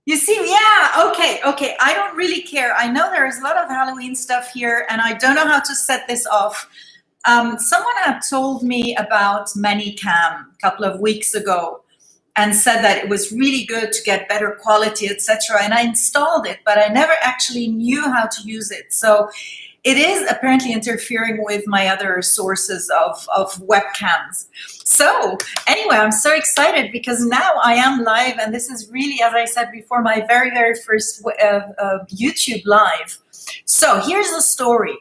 You see, yeah, okay. I don't really care. I know there's a lot of Halloween stuff here, and I don't know how to set this off. Someone had told me about ManyCam a couple of weeks ago and said that it was really good to get better quality, etc. And I installed it, but I never actually knew how to use it. So it is apparently interfering with my other sources of webcams. So anyway, I'm so excited because now I am live, and this is really, as I said before, my very first YouTube live. So here's the story.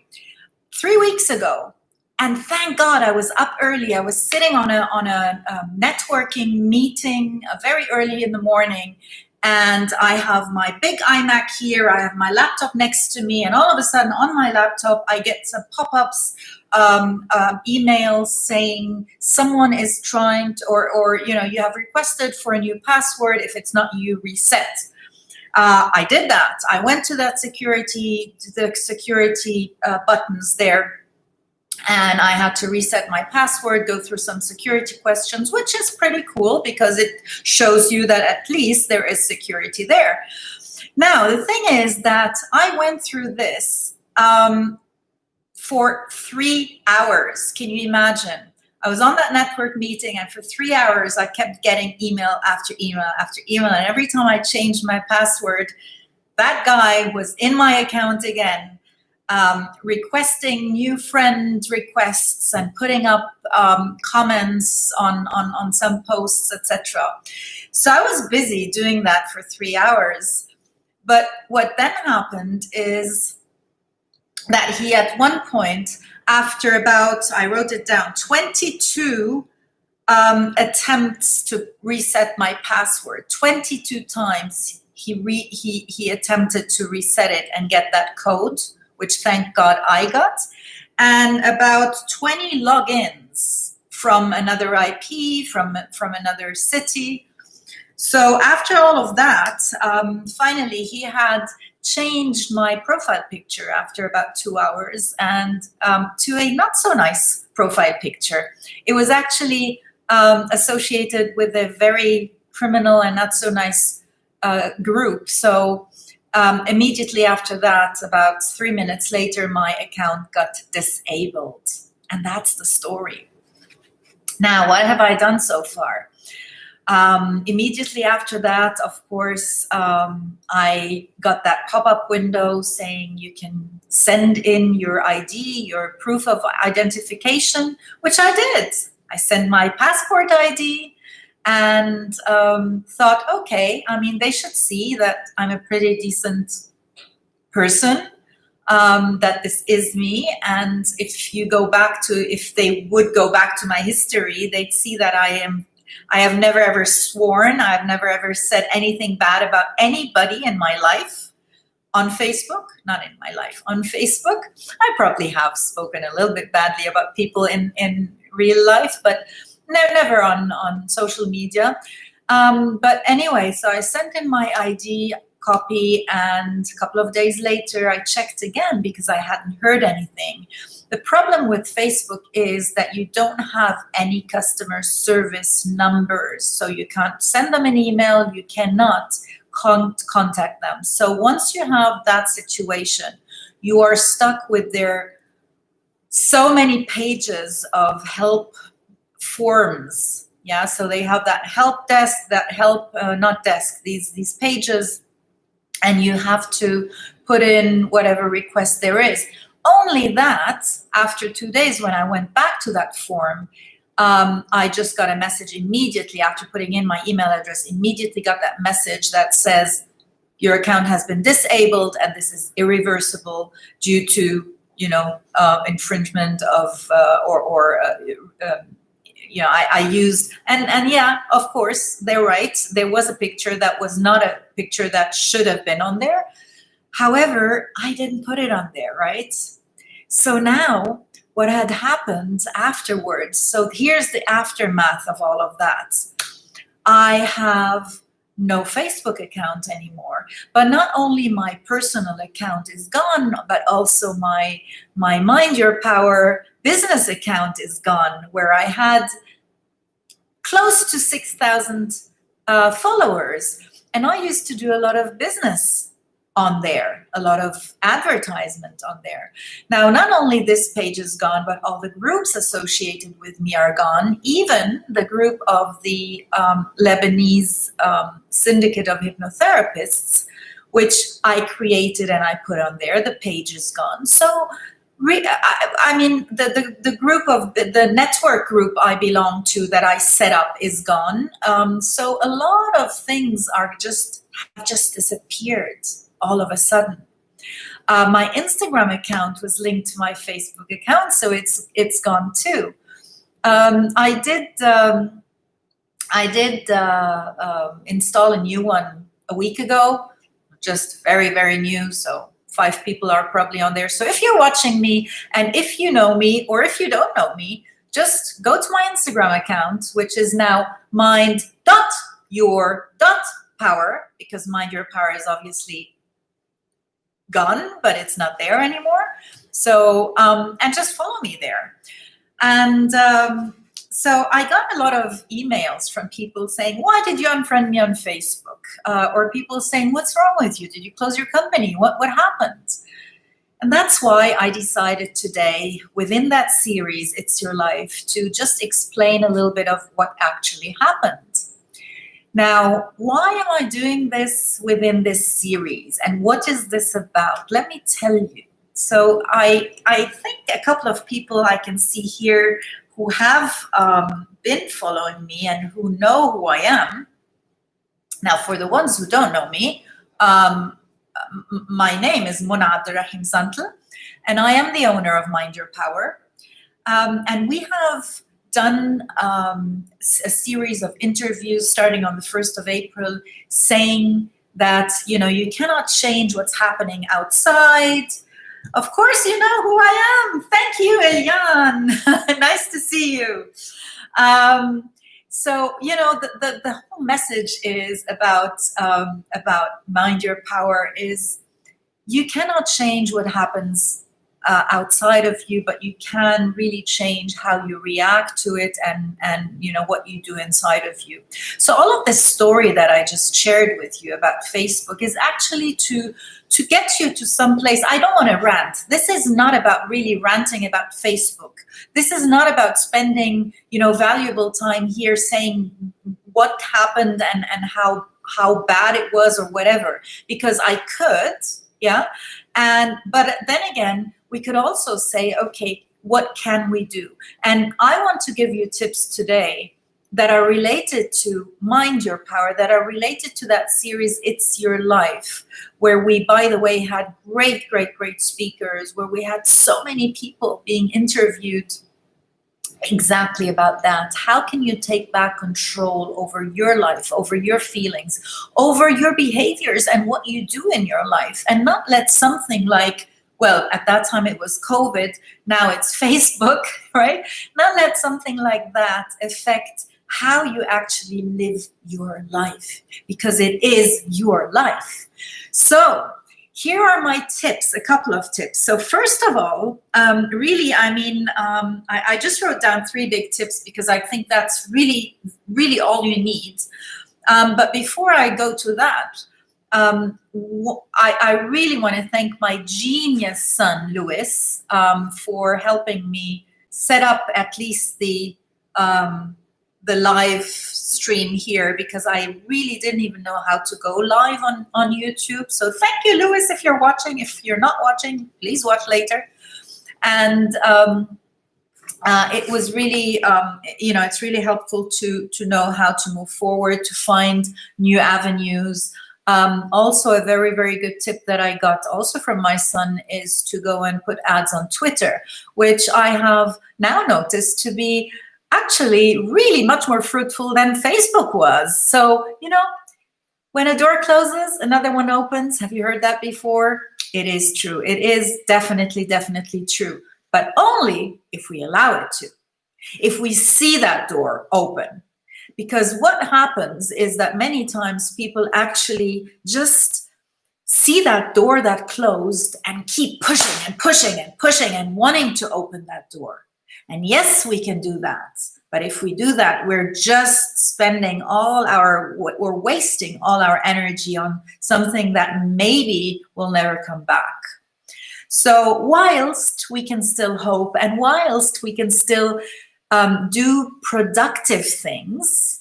3 weeks ago, and thank God I was up early. I was sitting on a networking meeting very early in the morning, and I have my big iMac here. I have my laptop next to me, and all of a sudden on my laptop, I get some pop-ups, emails saying someone is trying to, or you have requested for a new password. If it's not you, reset. I did that. I went to the security buttons there, and I had to reset my password, go through some security questions, which is pretty cool because it shows you that at least there is security there. Now, the thing is that I went through this for 3 hours. Can you imagine? I was on that network meeting, and for 3 hours, I kept getting email after email after email. And every time I changed my password, that guy was in my account again, requesting new friend requests and putting up comments on some posts, etc. So I was busy doing that for 3 hours. But what then happened is that he, at one point, after about, I wrote it down, 22 attempts to reset my password, 22 times he attempted to reset it and get that code, which thank God I got, and about 20 logins from another IP, from another city. So after all of that, finally he had changed my profile picture after about 2 hours, and to a not so nice profile picture. It was actually associated with a very criminal and not so nice group. So immediately after that, about 3 minutes later, my account got disabled. And that's the story. Now, what have I done so far? Immediately after that, of course, I got that pop-up window saying you can send in your ID, your proof of identification, which I did. I sent my passport ID and thought, okay, I mean, they should see that I'm a pretty decent person, that this is me. And if they would go back to my history, they'd see that I have never ever sworn. I've never ever said anything bad about anybody in my life on Facebook. Not in my life, on Facebook. I probably have spoken a little bit badly about people in real life, but never on social media. But anyway, so I sent in my ID copy, and a couple of days later I checked again because I hadn't heard anything. The problem with Facebook is that you don't have any customer service numbers, so you can't send them an email, you cannot contact them. So once you have that situation, you are stuck with their so many pages of help forms. Yeah, so they have that help desk, these pages, and you have to put in whatever request there is. Only that, after 2 days, when I went back to that form, I just got a message immediately after putting in my email address, immediately got that message that says, your account has been disabled and this is irreversible due to, infringement of, I used, and yeah, of course, they're right. There was a picture that was not a picture that should have been on there. However, I didn't put it on there, right? So now what had happened afterwards, so here's the aftermath of all of that. I have no Facebook account anymore, but not only my personal account is gone, but also my Mind Your Power business account is gone, where I had close to 6,000 followers. And I used to do a lot of business on there, a lot of advertisement on there. Now, not only this page is gone, but all the groups associated with me are gone. Even the group of the Lebanese Syndicate of Hypnotherapists, which I created and I put on there, the page is gone. So, I mean, the group of the network group I belong to that I set up is gone. So a lot of things have just disappeared all of a sudden. My Instagram account was linked to my Facebook account, so it's gone too. I did install a new one a week ago, just very, very new. So 5 people are probably on there. So if you're watching me, and if you know me, or if you don't know me, just go to my Instagram account, which is now mind.your.power, because Mind Your Power is obviously gone, but it's not there anymore. So, and just follow me there. And so I got a lot of emails from people saying, why did you unfriend me on Facebook? Or people saying, what's wrong with you? Did you close your company? What happened? And that's why I decided today, within that series, It's Your Life, to just explain a little bit of what actually happened. Now, why am I doing this within this series? And what is this about? Let me tell you. So I think a couple of people I can see here who have been following me and who know who I am. Now, for the ones who don't know me, my name is Mona Abdurrahim Zantel, and I am the owner of Mind Your Power. And we have done a series of interviews starting on the 1st of April saying that, you know, you cannot change what's happening outside. Of course, you know who I am. Thank you, Eliane. Nice to see you. So, you know, the whole message is about Mind Your Power is you cannot change what happens outside of you, but you can really change how you react to it and you know what you do inside of you. So all of this story that I just shared with you about Facebook is actually to get you to some place. I don't want to rant. This is not about really ranting about Facebook. This is not about spending, you know, valuable time here saying what happened and how bad it was or whatever, because I could, yeah. But then again, we could also say, okay, what can we do? And I want to give you tips today that are related to Mind Your Power, that are related to that series, It's Your Life, where we, by the way, had great speakers, where we had so many people being interviewed exactly about that. How can you take back control over your life, over your feelings, over your behaviors and what you do in your life, and not let something like, well, at that time it was COVID, now it's Facebook, right? Not let something like that affect how you actually live your life, because it is your life. So here are my tips, a couple of tips. So first of all, really, I mean, I just wrote down 3 big tips because I think that's really all you need. But before I go to that, I really want to thank my genius son, Louis, for helping me set up at least the live stream here, because I really didn't even know how to go live on YouTube. So thank you, Louis, if you're watching. If you're not watching, please watch later. And it was really, you know, it's really helpful to know how to move forward, to find new avenues. Also, a very good tip that I got also from my son is to go and put ads on Twitter, which I have now noticed to be actually really much more fruitful than Facebook was. So, you know, when a door closes, another one opens. Have you heard that before? It is true. It is definitely true, but only if we allow it to, if we see that door open. Because what happens is that many times people actually just see that door that closed and keep pushing and wanting to open that door. And yes, we can do that. But if we do that, we're just spending we're wasting all our energy on something that maybe will never come back. So whilst we can still hope, and whilst we can still do productive things,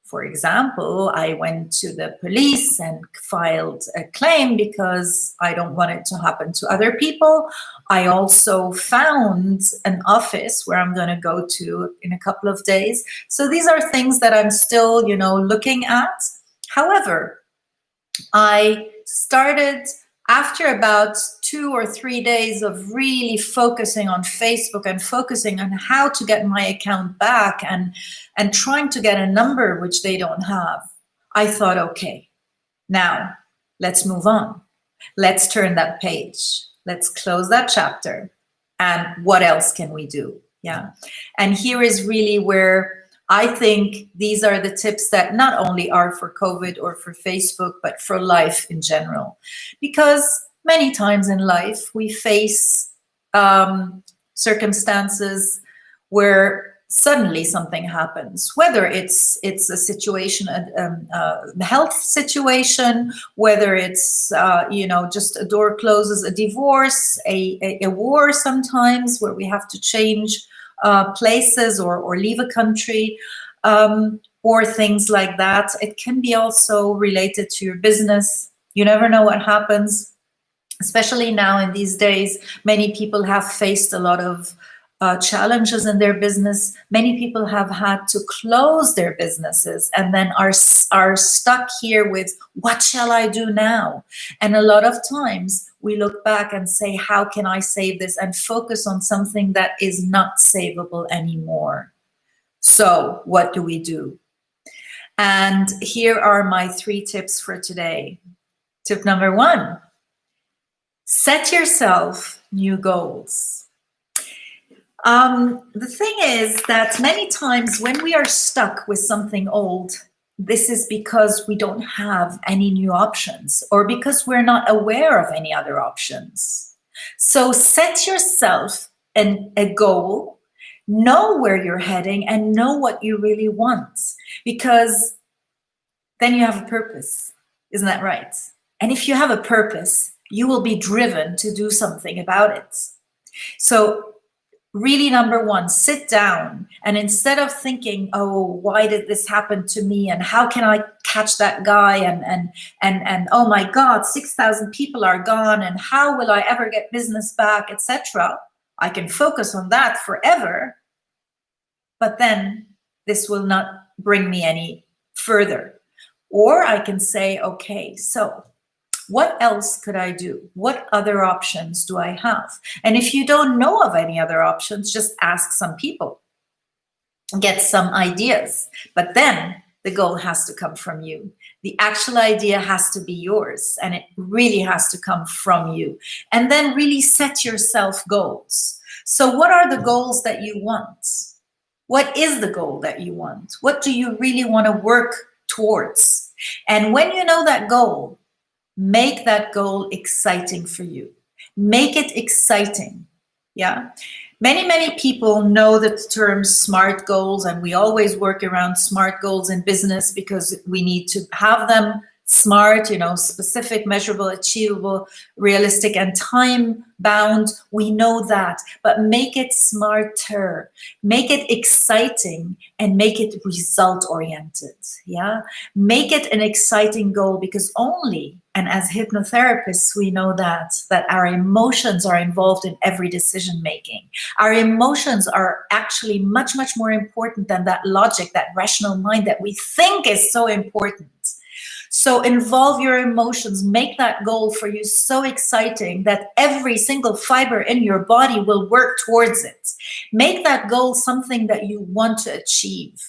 for example, I went to the police and filed a claim because I don't want it to happen to other people. I also found an office where I'm going to go to in a couple of days. So these are things that I'm still, looking at. However, I started after about 2 or 3 days of really focusing on Facebook and focusing on how to get my account back and trying to get a number which they don't have, I thought, okay, now let's move on. Let's turn that page. Let's close that chapter. And what else can we do? Yeah. And here is really where I think these are the tips that not only are for COVID or for Facebook, but for life in general. Because many times in life, we face circumstances where suddenly something happens, whether it's a situation, a health situation, whether it's, just a door closes, a divorce, a war sometimes where we have to change places or leave a country, or things like that. It can be also related to your business. You never know what happens, especially now in these days. Many people have faced a lot of challenges in their business. Many people have had to close their businesses and then are stuck here with, what shall I do now? And a lot of times we look back and say, how can I save this? And focus on something that is not savable anymore. So what do we do? And here are my 3 tips for today. Tip number 1, set yourself new goals. The thing is that many times when we are stuck with something old, this is because we don't have any new options or because we're not aware of any other options. So set yourself a goal, know where you're heading and know what you really want, because then you have a purpose. Isn't that right? And if you have a purpose, you will be driven to do something about it. So really, number 1, sit down and instead of thinking, oh, why did this happen to me? And how can I catch that guy? And oh my God, 6,000 people are gone. And how will I ever get business back, etc. I can focus on that forever. But then this will not bring me any further. Or I can say, okay, so what else could I do? What other options do I have? And if you don't know of any other options, just ask some people, get some ideas. But then the goal has to come from you. The actual idea has to be yours, and it really has to come from you. And then really set yourself goals. So what are the goals that you want? What is the goal that you want? What do you really want to work towards? And when you know that goal, make that goal exciting for you. Make it exciting. Yeah. Many people know the term SMART goals, and we always work around SMART goals in business because we need to have them SMART, specific, measurable, achievable, realistic, and time bound. We know that, but make it smarter, make it exciting, and make it result oriented. Yeah. Make it an exciting goal, because and as hypnotherapists, we know that our emotions are involved in every decision making. Our emotions are actually much, much more important than that logic, that rational mind that we think is so important. So involve your emotions, make that goal for you so exciting that every single fiber in your body will work towards it. Make that goal something that you want to achieve.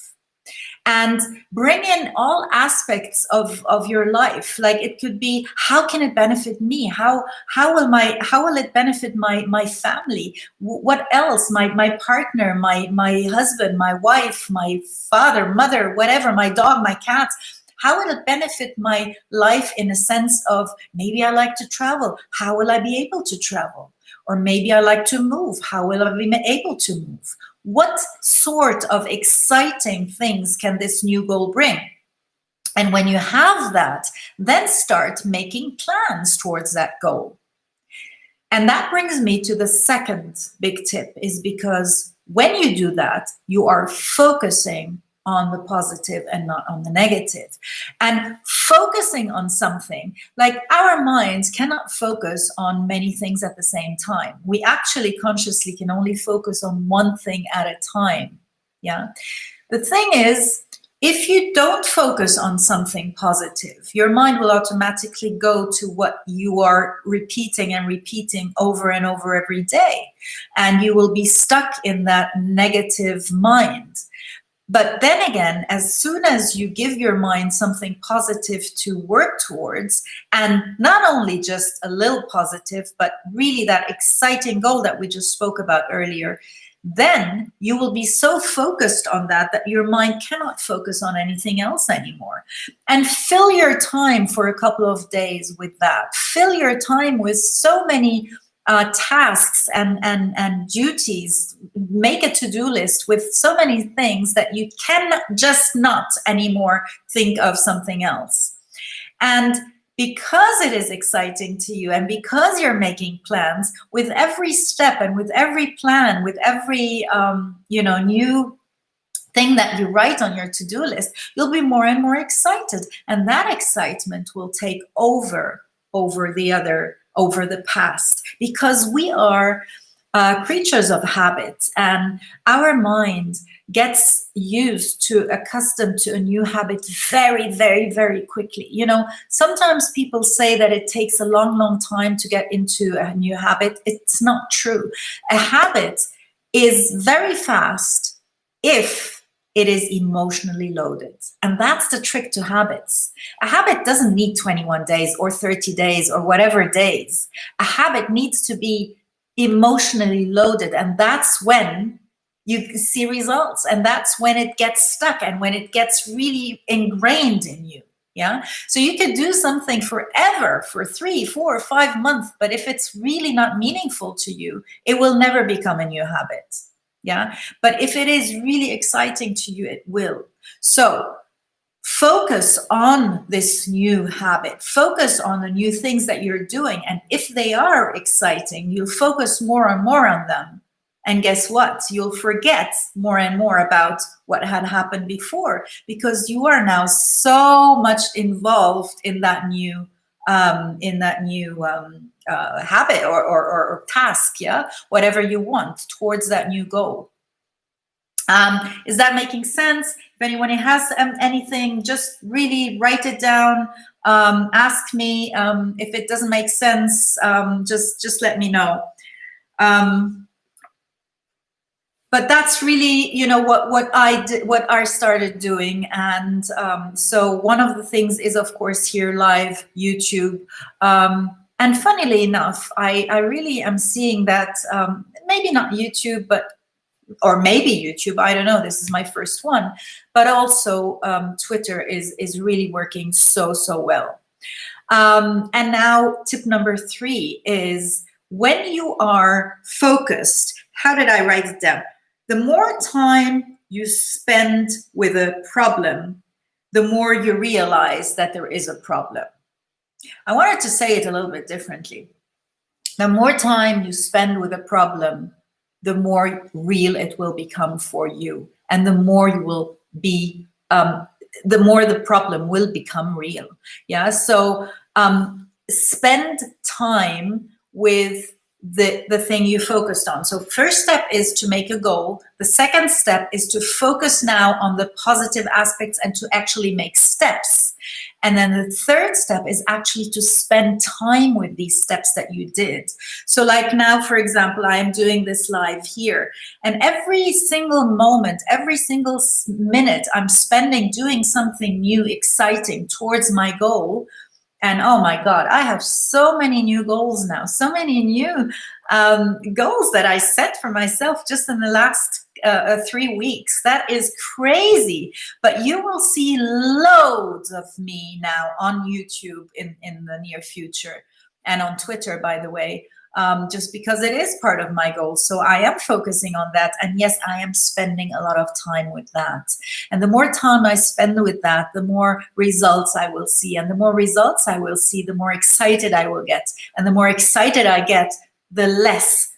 And bring in all aspects of your life. Like it could be, how can it benefit me? How will it benefit my family? What else? My partner, my husband, my wife, my father, mother, whatever, my dog, my cats. How will it benefit my life in a sense of, maybe I like to travel. How will I be able to travel? Or maybe I like to move. How will I be able to move? what sort of exciting things can this new goal bring? And when you have that, then start making plans towards that goal. And that brings me to the second big tip, is because when you do that, you are focusing on the positive and not on the negative. And focusing on something, like our minds cannot focus on many things at the same time. We actually consciously can only focus on one thing at a time. Yeah. The thing is, if you don't focus on something positive, your mind will automatically go to what you are repeating and repeating over and over every day. And you will be stuck in that negative mind. But then again, as soon as you give your mind something positive to work towards, and not only just a little positive, but really that exciting goal that we just spoke about earlier, then you will be so focused on that that your mind cannot focus on anything else anymore. And fill your time for a couple of days with that. Fill your time with so many tasks and duties. Make a to-do list with so many things that you can just not anymore think of something else. And because it is exciting to you, and because you're making plans, with every step and with every plan, with every new thing that you write on your to-do list, you'll be more and more excited, and that excitement will take over the past, because we are creatures of habits, and our mind gets accustomed to a new habit very, very, very quickly. You know, sometimes people say that it takes a long, long time to get into a new habit. It's not true. A habit is very fast if it is emotionally loaded. And that's the trick to habits. A habit doesn't need 21 days or 30 days or whatever days. A habit needs to be emotionally loaded, and that's when you see results, and that's when it gets stuck, and when it gets really ingrained in you. Yeah. So you could do something forever, for 3, 4, 5 months, but if it's really not meaningful to you, it will never become a new habit. Yeah. But if it is really exciting to you, it will. So focus on this new habit. Focus on the new things that you're doing. And if they are exciting, you'll focus more and more on them. And guess what? You'll forget more and more about what had happened before, because you are now so much involved in that new habit or task, yeah, whatever you want towards that new goal. Is that making sense? If anyone has anything, just really write it down. Ask me. If it doesn't make sense, just let me know. But that's really, what I did, what I started doing. And so one of the things is, of course, here live YouTube. And funnily enough, I really am seeing that maybe not YouTube, or maybe YouTube, I don't know, this is my first one, but also Twitter is really working so well. And now tip number 3 is, when you are focused, how did I write it down? The more time you spend with a problem, the more you realize that there is a problem. I wanted to say it a little bit differently. The more time you spend with a problem, the more real it will become for you. And the more you will be, the more the problem will become real. Yeah. So spend time with the thing you focused on. So first step is to make a goal. The second step is to focus now on the positive aspects and to actually make steps. And then the third step is actually to spend time with these steps that you did. So like now, for example, I am doing this live here, and every single moment, every single minute I'm spending doing something new, exciting towards my goal. And oh my God, I have so many new goals now, so many new goals that I set for myself just in the last 3 weeks. That is crazy. But you will see loads of me now on YouTube in the near future, and on Twitter, by the way. just because it is part of my goals. So I am focusing on that. And yes, I am spending a lot of time with that. And the more time I spend with that, the more results I will see. And the more results I will see, the more excited I will get. And the more excited I get, the less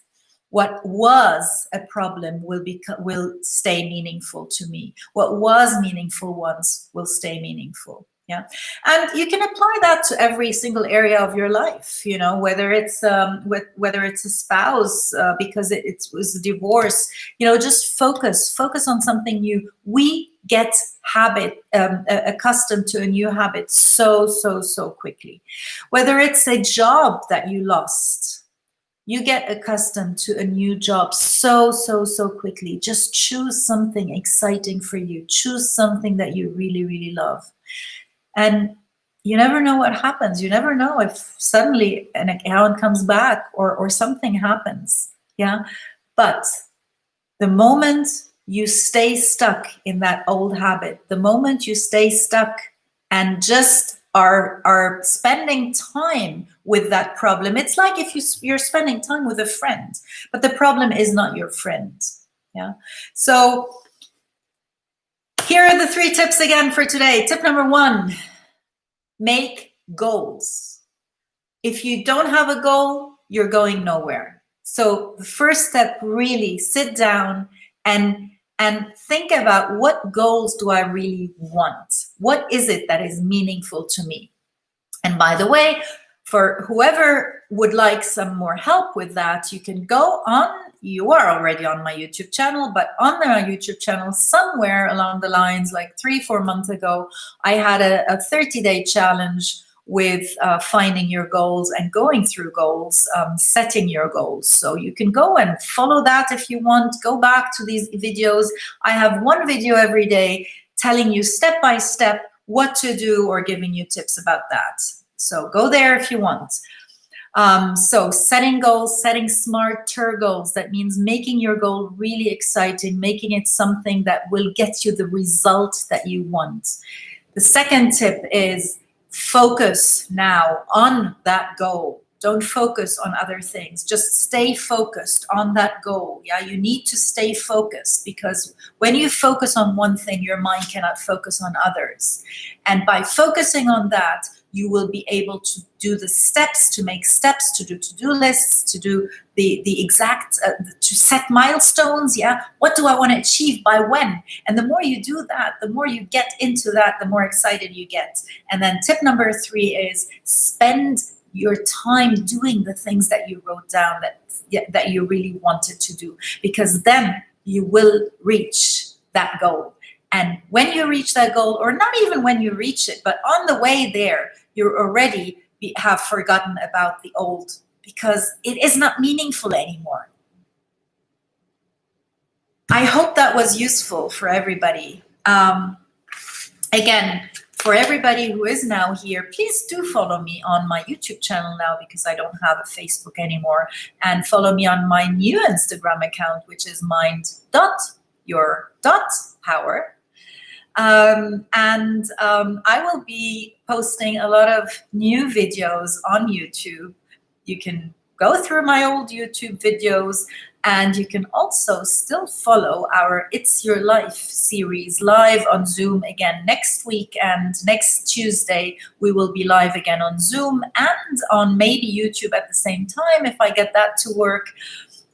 what was a problem will stay meaningful to me. What was meaningful once will stay meaningful. Yeah, and you can apply that to every single area of your life. You know, whether it's whether it's a spouse because it was a divorce. You know, just focus on something new. We get accustomed to a new habit so quickly. Whether it's a job that you lost, you get accustomed to a new job so quickly. Just choose something exciting for you. Choose something that you really love. And you never know what happens. You never know if suddenly an account comes back or something happens. Yeah. But the moment you stay stuck in that old habit, the moment you stay stuck and just are spending time with that problem, it's like if you're spending time with a friend, but the problem is not your friend. Yeah. So here are the 3 tips again for today. Tip number 1, make goals. If you don't have a goal, you're going nowhere. So the first step, really sit down and think about, what goals do I really want? What is it that is meaningful to me? And by the way, for whoever would like some more help with that, you can go on, you are already on my YouTube channel, but on my YouTube channel, somewhere along the lines, like 3-4 months ago, I had a 30-day challenge with finding your goals and going through goals, setting your goals. So you can go and follow that if you want. Go back to these videos. I have one video every day telling you step by step what to do or giving you tips about that. So go there if you want. So setting goals, setting smarter goals. That means making your goal really exciting, making it something that will get you the result that you want. The second tip is focus now on that goal. Don't focus on other things. Just stay focused on that goal. Yeah, you need to stay focused, because when you focus on one thing, your mind cannot focus on others. And by focusing on that, you will be able to do the steps, to make steps, to do to-do lists, to do the exact, to set milestones. Yeah, what do I want to achieve by when? And the more you do that, the more you get into that, the more excited you get. And then tip number 3 is spend your time doing the things that you wrote down that you really wanted to do, because then you will reach that goal. And when you reach that goal, or not even when you reach it, but on the way there, you already have forgotten about the old, because it is not meaningful anymore. I hope that was useful for everybody. Again, for everybody who is now here, please do follow me on my YouTube channel now, because I don't have a Facebook anymore. And follow me on my new Instagram account, which is mind.your.power. I will be posting a lot of new videos on YouTube. You can go through my old YouTube videos, and you can also still follow our It's Your Life series live on Zoom again next week, and next Tuesday we will be live again on Zoom and on maybe YouTube at the same time if I get that to work.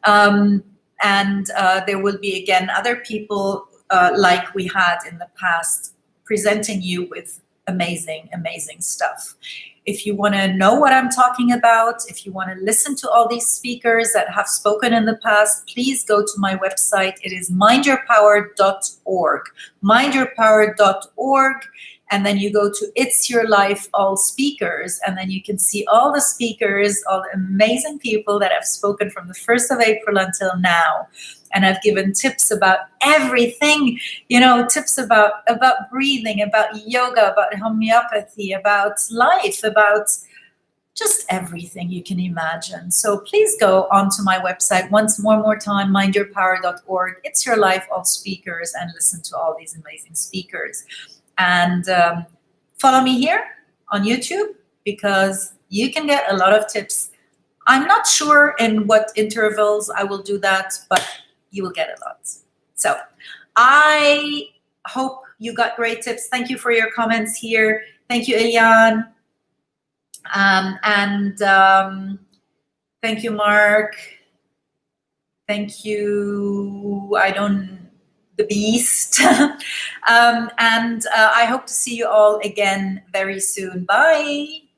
There will be again other people like we had in the past, presenting you with amazing stuff. If you want to know what I'm talking about, if you want to listen to all these speakers that have spoken in the past, please go to my website. It is mindyourpower.org. Mindyourpower.org. And then you go to It's Your Life, all speakers, and then you can see all the speakers, all the amazing people that have spoken from the 1st of April until now. And I've given tips about everything, you know, tips about breathing, about yoga, about homeopathy, about life, about just everything you can imagine. So please go onto my website one more time, mindyourpower.org. It's Your Life, all speakers, and listen to all these amazing speakers. And follow me here on YouTube, because you can get a lot of tips I'm not sure in what intervals I will do that, but you will get a lot. So I hope you got great tips. Thank you for your comments here. Thank you, Eliane. Thank you, Mark. Thank you, the Beast. I hope to see you all again very soon. Bye.